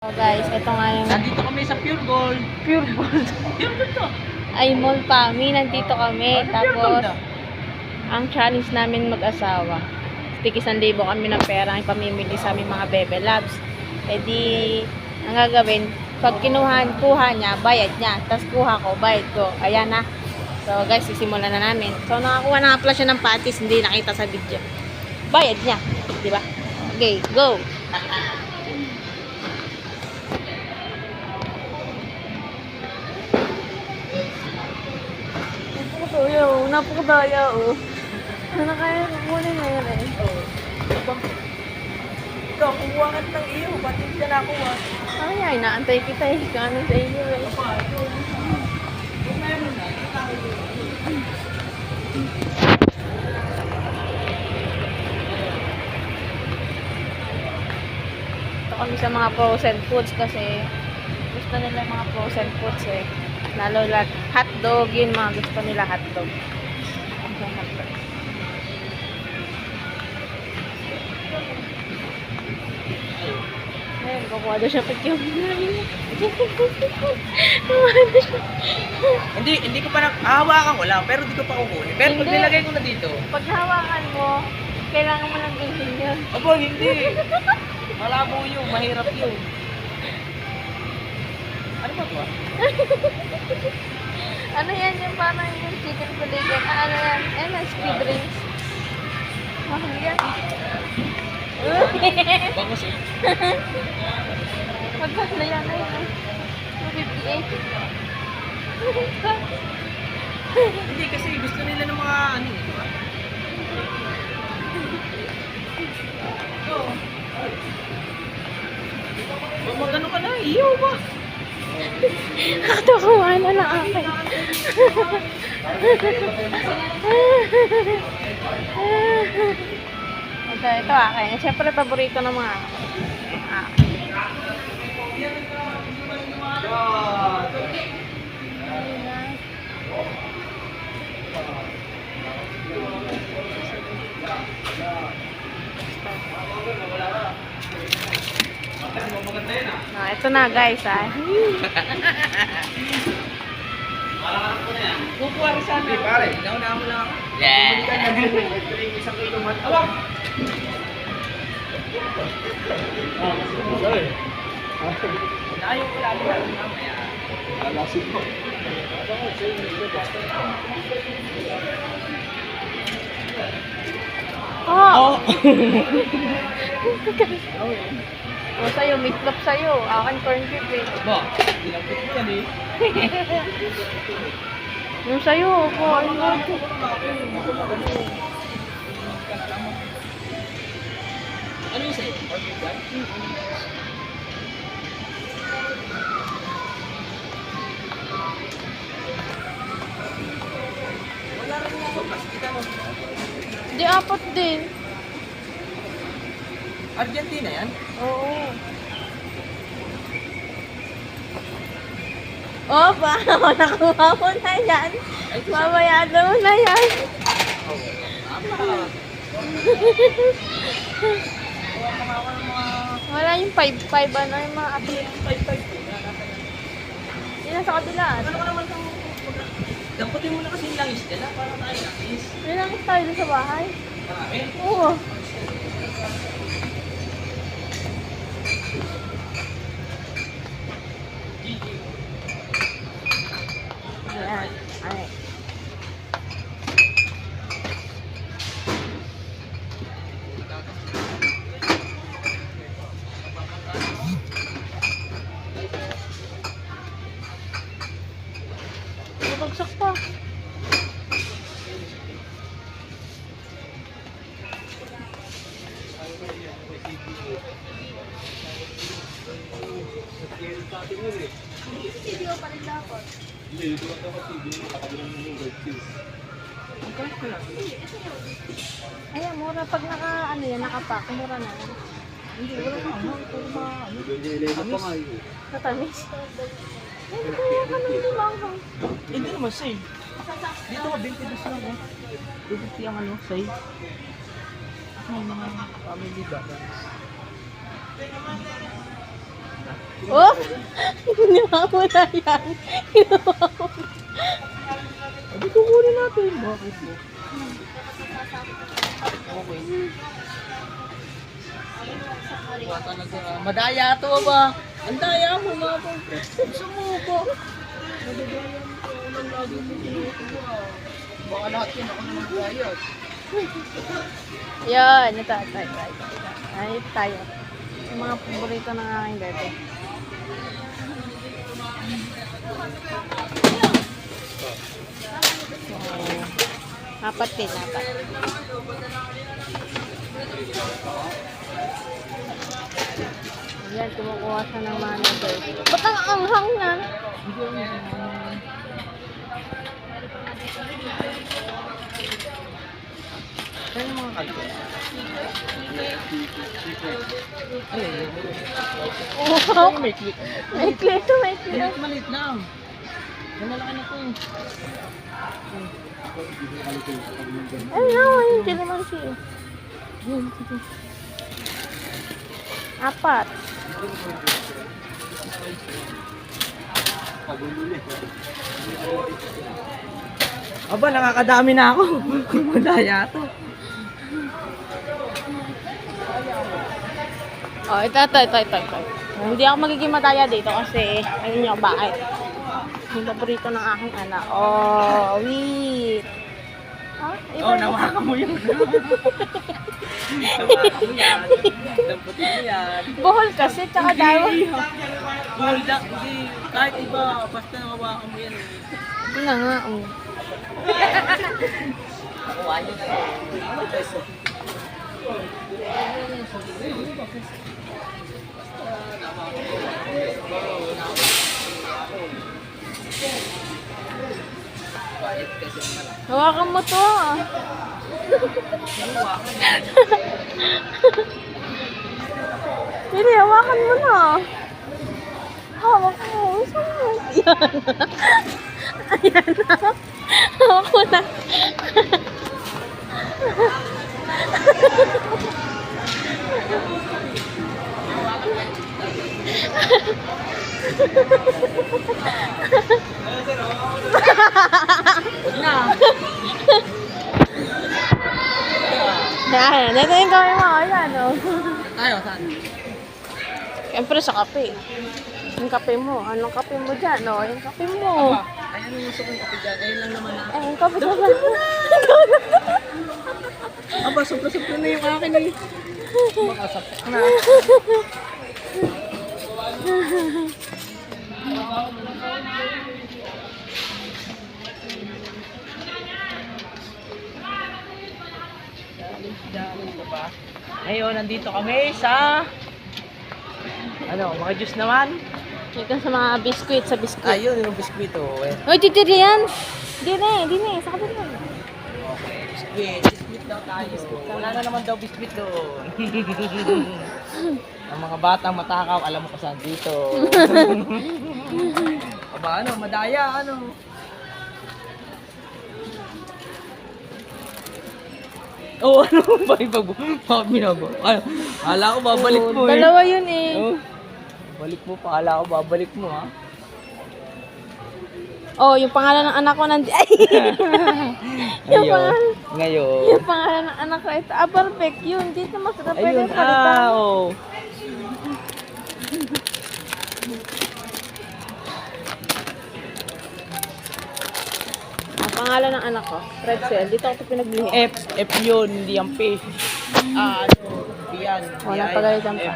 So guys, ito nga yung Nandito kami sa Pure Gold. Pure Gold. Pure Gold to. Ay, mall kami. Nandito kami. Pure Tapos, Gold na. ang challenge namin mag-asawa. Tig 1,000 kami ng pera ang pamimili sa aming mga bebe labs. E di, ang gagawin, pag kuha niya, bayad niya. Tapos kuha ko, bayad ko. Ayan na. So guys, sisimulan na namin. So nakakuha na nga pala siya ng patis, hindi nakita sa video. Bayad niya. Diba? Okay, go! Napakadaya oh. Ano kaya kukunin ngayon eh? Ikaw, kumuha ka ng iyo. Ba't hindi ka nakuha? Ay, inaantay kita eh. Kanin sa inyo eh. Ito kami sa mga frozen foods kasi gusto nila mga frozen foods eh. Lalo lahat hotdog, yun mga gusto nila hotdog. Ayun, kukuha daw siya pag yung Hindi ko pa hawakan ko lang, pero hindi ko pa kukunin. Pero pag Hindi. nilagay ko na dito, Pag hawakan mo, kailangan mo lang bilhin yun. abo, hindi. Malabo yun, mahirap yun. Ano ba ito? Ano yan yung parang yung chicken kuligan? Ano yan? Ano, speed drinks. Mahal yan. Bangos eh. Magkasla yan na yun. 258. Hindi kasi gusto nila ng mga ano eh, di ba? Magano ka na, iyo ba? Nakatukuha na lang akin. Ito akin. Siyempre, paborito ng mga ito na guys Kukuha rin sa amin. Pare, nauna mo lang. Yeah. Isang kilo man. Awak! Ayaw ko lalo mamaya. Alasin mo. Oh! O sa'yo, meatloaf sa'yo. Akin corn beef eh. Ba, dilapit mo yan eh. Yung sa'yo, corn beef. Ano yung sa'yo? Wala rin yung sopas. Kita mo. Di apat din. Argentina yan? Oo. Opa, nakuha mo na yan. Mamayado mo na yan. Wala yung 5-5 ano yung mga api. Yun nasa kabila. Ano ka naman kang... Damputin mo na kasi yung langis nila para tayo langis. Yun lang tayo sa bahay. Marami? Oo. Ayan. Ay. Bagsak pa. Video pa rin dapat. Ayan, mura pag naka, ano yan, nakapack, mura na. Hindi, wala pa. Natamis. Ay, kaya ka nang lumanghang. Hindi naman sale. Dito ka 20 pesos lang oh. 250 ang ano, sale. May mga family ba? Oh! Ginawa mo na yan. Ginawa mo. Sabi ko kunin natin. Bakit mo? Okay. Wala talaga. Madaya to ba? Ang daya mo mga pagka. Gusto mo ba? Madadaya mo ko. Walang lagi mo kinukuha. Baka lahat yun ako naman bayad. Yan, ito. Ay, tayo. Yung mga paborito ng aking bebe. Apat din, apat. Ayan, kumukuha siya ng manager. Ba't ang anghang na? Kaya yung mga kalko. Ayun. Wow! May click. May click to, may click. Malit lang. Malaki na to eh. Ay, no, hindi naman siya. Yun, sige. Apat. Aba, nakakadami na ako. Madaya to. Oh, ito. Hindi ako magiging mataya dito kasi ayun yung bakit. Yung paborito ng aking anak. Oh, wait. Oh, nawakan mo yun. Nawakan mo yan. Damputin mo yan. Bohol kasi, tsaka daw. Buhol lang. Hindi. Kahit iba, basta nawakan mo yan. Ito na nga, oh. Nakuha niyo na. Hawakan mo to. Hindi, hawakan mo na. Hawak mo. Saan mo? Ayan na. Hawak mo na. Na. Ayan, ito yung gawin mo. Ayan, oh. Tayo, saan? Siyempre sa kape. Yung kape mo. Anong kape mo dyan? No? Yung kape mo. Ay, ano gusto kong kape dyan? Ayun lang naman na. Eh, yung kape mo. Aba, sobra-sobra na yung akin eh. Makasapit na. Ngayon, nandito kami sa mga juice naman. Ito sa mga biskuit, sa biskuit. Ayun, yung biskwito. Eh. Uy, titiri yan. Di na. Sa kabila. Okay, biskwit daw tayo. Wala na naman daw biskwit doon. Ang mga batang matakaw, alam mo kung saan dito. Aba, madaya, Oh, ano ba yung binago? Hala ko babalik mo eh. Dalawa yun eh. Oh, balik mo pa, hala ko babalik mo ha. Oh, yung pangalan ng anak ko nandi. Ay! Ngayon. Yung pangalan ng anak ko ito. Perfect yun. Dito masarap. Pwede Ayun, palitan. oh. Ang pangalan ng anak ko, Pretzel. Dito ako ito pinaglihi. F yun, hindi yung P. Yan. Walang pagalitan pa.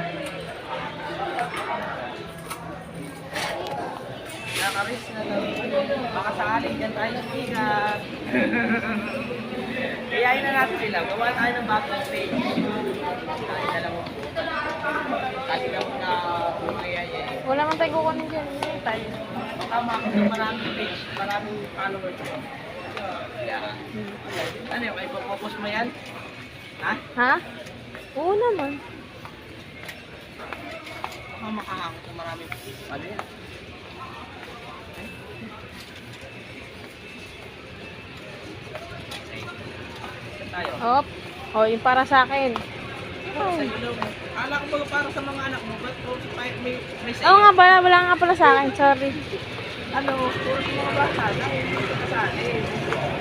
Nakaris na daw. Baka sakaling dyan tayo sa tigat. Kayain na natin sila. Gawa tayo ng bagong page. Tayo na lang. Kasi lang na pumayayay. Wala man tayo kukunin dyan. Hindi tayo. Baka makakita maraming page, maraming followers. Yeah. Ano yung ipopopost mo yan? Ha? Ha? Oo naman. Baka makahakot ng maraming ano yan? Tayo. Hop. Oh, yung para sa akin. Sa ilaw. Kala ko ba para sa mga anak mo, ba't may Oo nga pala, wala nga pala sa akin. Sorry. ano, puro sa mga bata na, hindi ko kasali.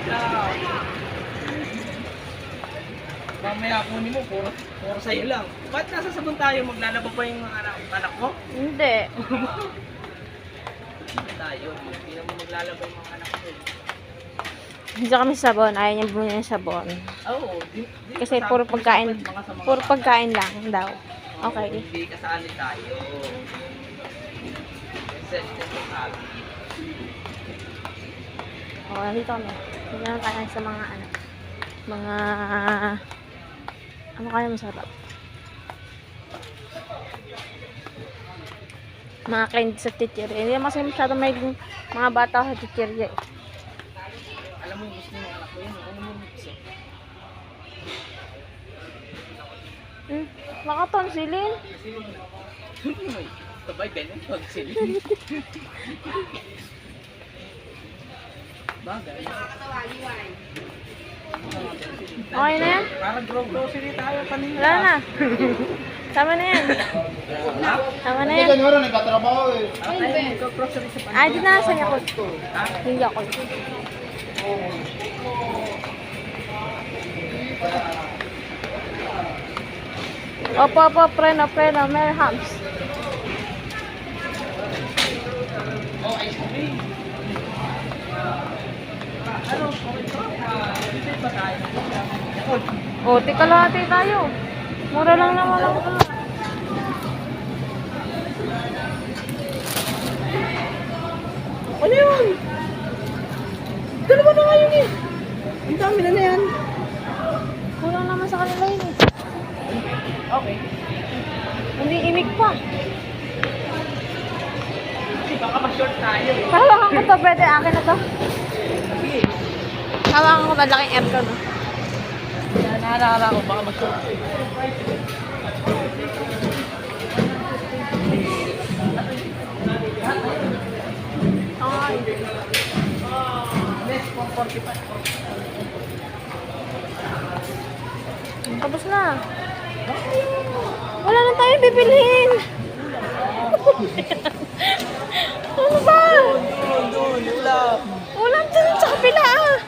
Yeah. Mamaya kunin mo, puro sa'yo lang. Ba't nasa sabon tayo, maglalaba pa yung mga anak mo? Hindi. Hindi tayo, hindi naman maglalaba yung mga anak mo. Hindi kami sabon. Ayaw niya bumili ng sabon. Oo. Kasi puro pagkain. Puro pagkain lang daw. Okay. Hindi kasali tayo. Sensitive tayo. Oo, nandito kami. Hindi naman tayo sa mga ano. Mga... Ano kaya masarap? Mga candy sa chichirya. Hindi naman kasi masyado may mga bata sa chichirya eh. Alam mo yung gusto ng anak mo yun, ano mo gusto? Nakatonsilin. Sabay, ganyan, pag-silin. Bagay. Okay na yan? Parang grocery tayo kanina. Wala na. Tama na yan. Tama na yan. Ganyan rin, nagkatrabaho eh. Grocery sa Ah, di na sa Yakult. Yung Yakult. Opo, preno, Mary Hams. Oh, ice cream. Ano, okay ko? Bibig ba tayo? O, tikalahati tayo. Mura lang naman ako. Ano yun? Dalawa na nga yun eh. Ang dami na yan. Kulang naman sa kanila yun eh. Okay. Hindi imig pa. Kasi baka ma-short tayo eh. Hawakan ko to, pwede. Akin na to. Sige. Hawakan ko, malaking aircon. No? Naalala ko, baka ma-short. Ay. Less 145. Tapos na. Wala na tayo bibilhin. Ano ba? Doon, ulam. Ulam dyan sa kapila ah.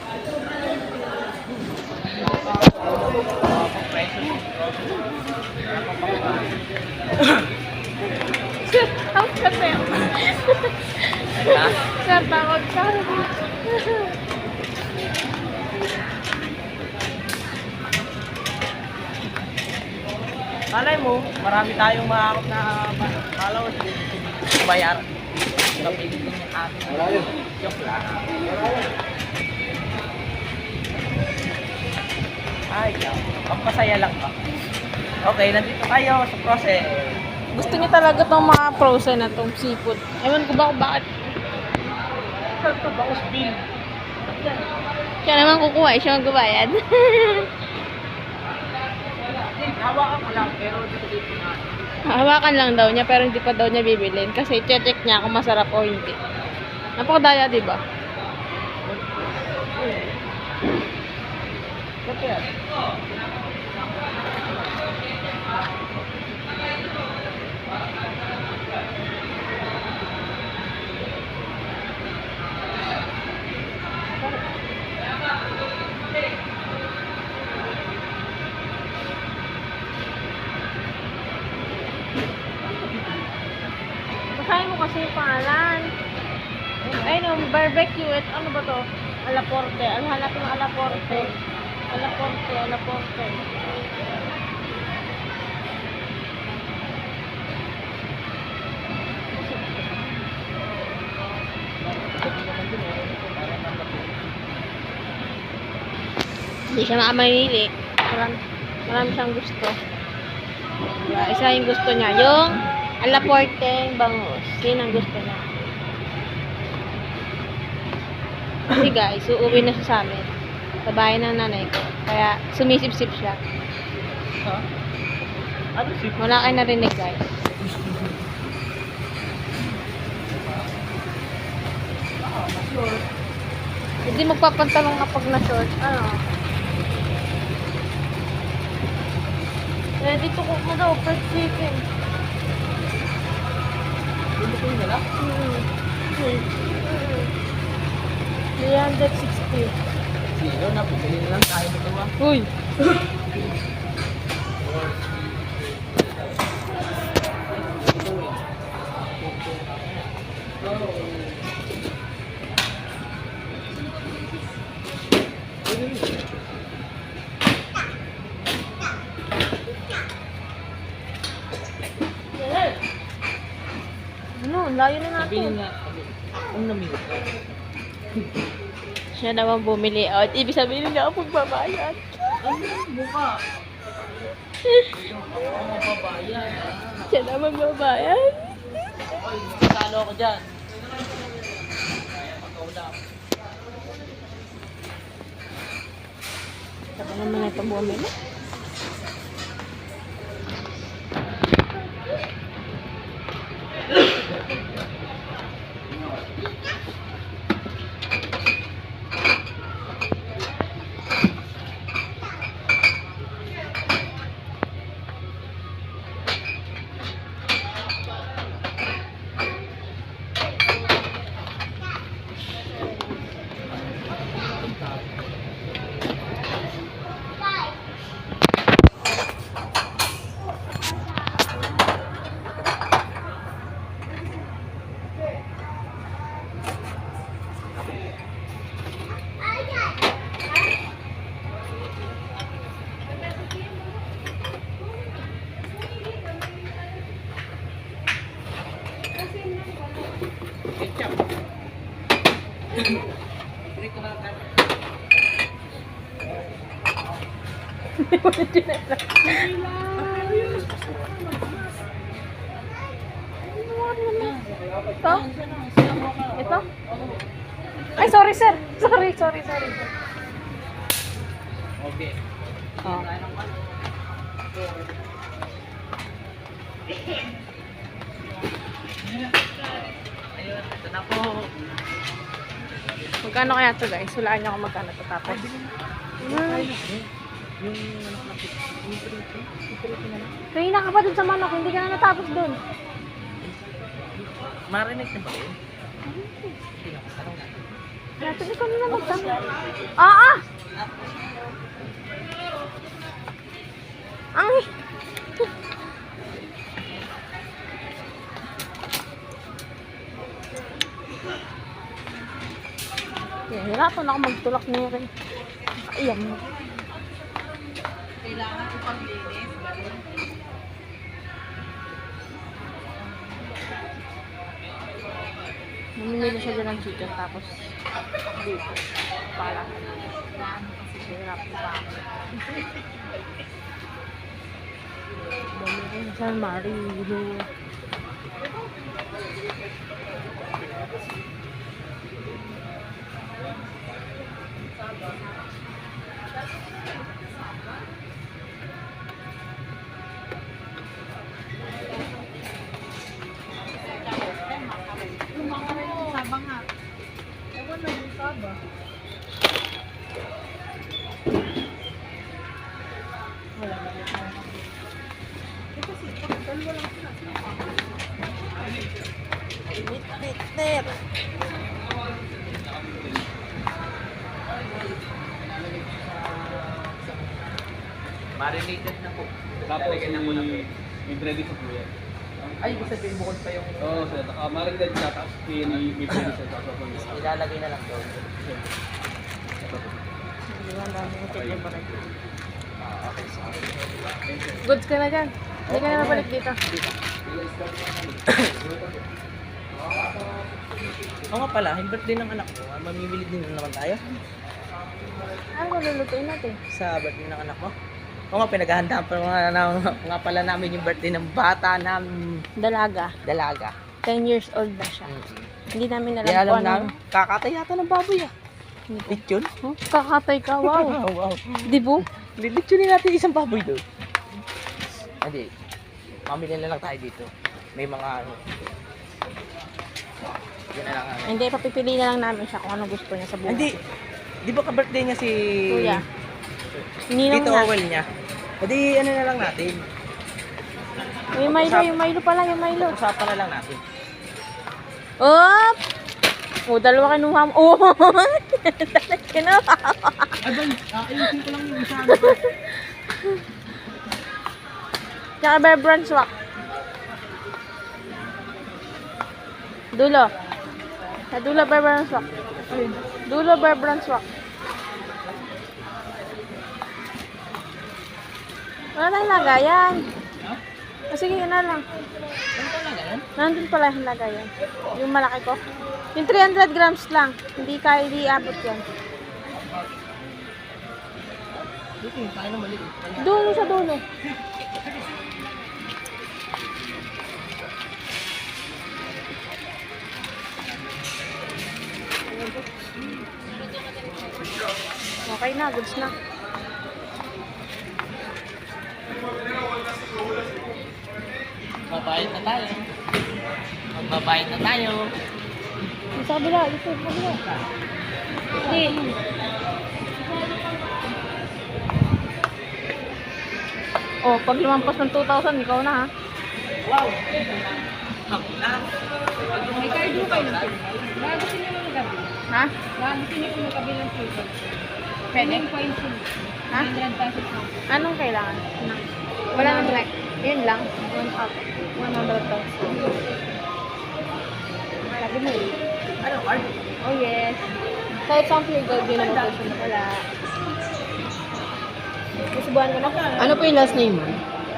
Sir, takot ka sir. Sir, takot ka. Malay mo, marami tayong maakot na followers. Bayar. Kapigil din yung ating. Wala yun. Joke lang. Ay, pampasaya lang ba? Okay, nandito tayo sa process. Gusto niya talaga tong mga frozen na tong seafood. Ewan ko ba kung bakit. Saan ito? Baos bill. Siya naman kukuha, siya magbabayad. Hawakan ko lang, pero dito na. Hawakan lang daw niya pero hindi pa daw niya bibilin kasi check niya kung masarap o hindi. Napakadaya, di ba? Ba't yan? Basahin mo kasi yung pangalan. Ay no, barbecue. At ano ba to? Alaporte. Ano hanapin mo alaporte? Alaporte. Hindi siya makamanili. Marami siyang gusto. Diba? Isa yung gusto niya. Yung alaporte bangus. Yun ang gusto niya. Kasi guys, uuwi na siya sa amin. Sa bahay ng nanay ko. Kaya sumisip-sip siya. Ha? Ano si? Wala kayo narinig guys. Hindi magpapantalong kapag na-short. Ano? Ready to cook na daw, fried chicken. Hindi ko nila. 360. Sino na, bumili na lang tayo nito ah. Uy! Ano, ang layo na Sabihin natin. nga, ang namili. Siya naman bumili. O, ibig sabihin nila ako magbabayad. Ano yung mukha? Ang mababayan. Siya naman magbabayad. Oy, matalo ako dyan. Pagkaw lang. Saka naman na ito bumili. Ketchup. Hindi ko na tayo. Ito? Ito? Ay, sorry sir. Sorry. Okay. Oh. Ayun, ito na po. Magkano kaya ito guys? Hulaan niyo kung magkano ito tapos. Yung anak na yung Kanina ka pa dun sa manok, hindi ka na natapos dun. marinig na ba yun? Hindi na, tanong natin. Natin ikaw na magtama. Ah! Ang... Hirapan ako magtulak niya rin. Ayan mo. Kailangan ko paglinis. Namimili siya dyan ng chicken tapos dito. Pala. Hirap pa. Dami rin San Marino. Lit. Marinated na po. Tapos Lalagyan na muna po. may ready sa kuya. Ay, ibig sabihin bukod pa yung Oo, sir. Naka-marinate siya, tapos may ready siya, tapos ilalagay na lang doon. Hindi ba ang dami ng chicken pa rin. Okay, sorry. Goods ka na dyan. Hindi ka na nabalik dito. Oo nga pala, yung birthday ng anak ko, mamimili din naman tayo Ano ba lulutuin natin? sa birthday ng anak mo. Oo nga, pinaghahandaan pa nga pala namin yung birthday ng bata ng Dalaga. dalaga. 10 years old na siya. Hindi namin alam Di alam kung namin, kakatay yata ng baboy ah. Lechon? Huh? Kakatay ka, wow. Wow. Di ba? Lilechonin natin isang baboy doon. Hindi. Mamili na lang tayo dito. May mga ano. Yun na lang. Hindi, papipili na lang namin siya kung ano gusto niya sa buhay. Hindi. Di ba ka-birthday niya si Kuya. Ninong Tito na. Owel niya? O di ano na lang natin. Yung Milo pala, yung Milo. Usapan na lang natin. Op! O, dalawa kinuha mo. Oh! Dalawa kinuha mo. Abay, ayusin ko lang yung isa. Tsaka Bear Brand Swak. Dulo. Sa dulo Bear Brand Swak. Dulo Bear Brand Swak. Wala tayong lagayan. Sige, yun na lang. Ano pa lang yan? Nandun pala yung lagayan. Yung malaki ko. Yung 300 grams lang. Hindi abot yan. Dito yung tayo na maliit. Dulo sa dulo. Okay na, goods na. Magbabayad na tayo. Magbabayad na tayo. Sa kabila, ito, sa kabila. Hindi. Oh, pag lumampas ng 2,000, ikaw na ha. Wow! Ako na. May card mo kayo ng PayPal. Gagasin niyo ng gabi. Ha? Gagasin niyo ng gabi ng PayPal. Pwede? Yung coins yun. Ha? 100 pesos na. Anong kailangan? Wala nang rec. Yun lang. 1 up. 100 pesos. Sabi mo eh. Ano, card? Oh yes. Kahit saan pure gold yun ang location na wala. Nasubuhan ko na. Ano po yung last name mo?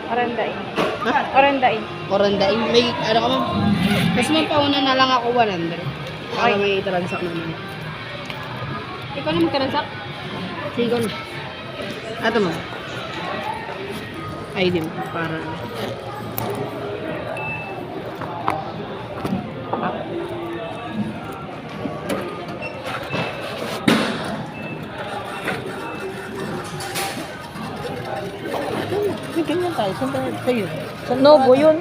Orandain. Ha? Orandain. Orandain. May, ano ka ma'am? Mas mapauna na lang ako 100. Para Okay. may transact naman. Ikaw na magkaransak? Sige na. Ato ma'am. ID mo. Para. May ganyan tayo. Saan tayo? Sa'yo. Nobo yun.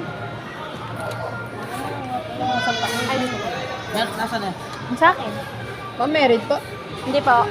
Nasaan na? Sa akin. Pa-merit po. Hindi po.